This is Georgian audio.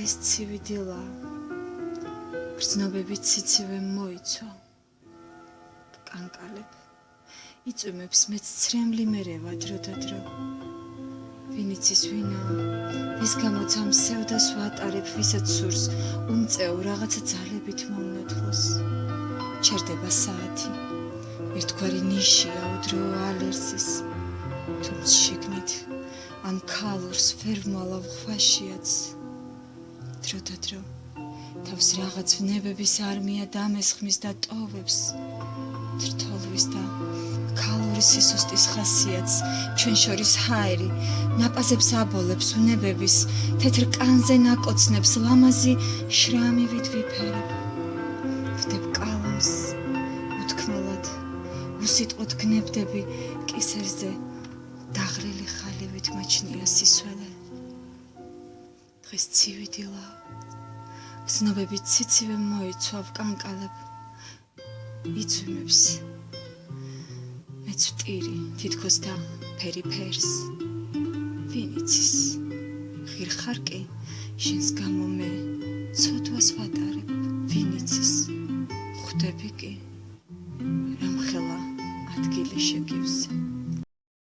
დღეს ცივი დილა, გრძნობებით ციცივე მოიცვა, კანკალებ, იწვიმებს მეც ცრემლი მერევა დრო და დრო. ვინ იცის ვინა, ვის გამოც ამ სევდას ვატარებ, ვისაც სურს უმწეო რაღაცა ძალებით მომნათლოს. ჩერდება საათი, ერთგვარი ნიშია უდრო ალერსის, თუმც შიგნით ამ ქალურს ვერ ვმალავ ხვაშიაც. დრო და დრო თავს რაღაც ვნებების არმია დამესხმის და ტოვებს, თრთოლვის და ქალური სისუსტის ხასიათს ჩვენ შორის ჰაერი ნაპაზებს აბოლებს ვნებების თეთრ კანზე ნაკოცნებს ლამაზი შრამივით ვიფერებ. ვდებ კალამს უთქმელად უსიტყვოდ გნებდები კისერზე დაღრილი ხალივით მაჩნია სისველე. დღეს ცივი დილა, გრძნობებით ციცივე მოიცვა ვკანკალებ, იწვიმებს მეც ვტირი თითქოს და ფერი ფერს. ვინ იცის, ღირ ხარ კი შენს გამო მე ცოდვას ვატარებ. ვინ იცის, ხვდები კი რამ ხელა ადგილი შეგივსე.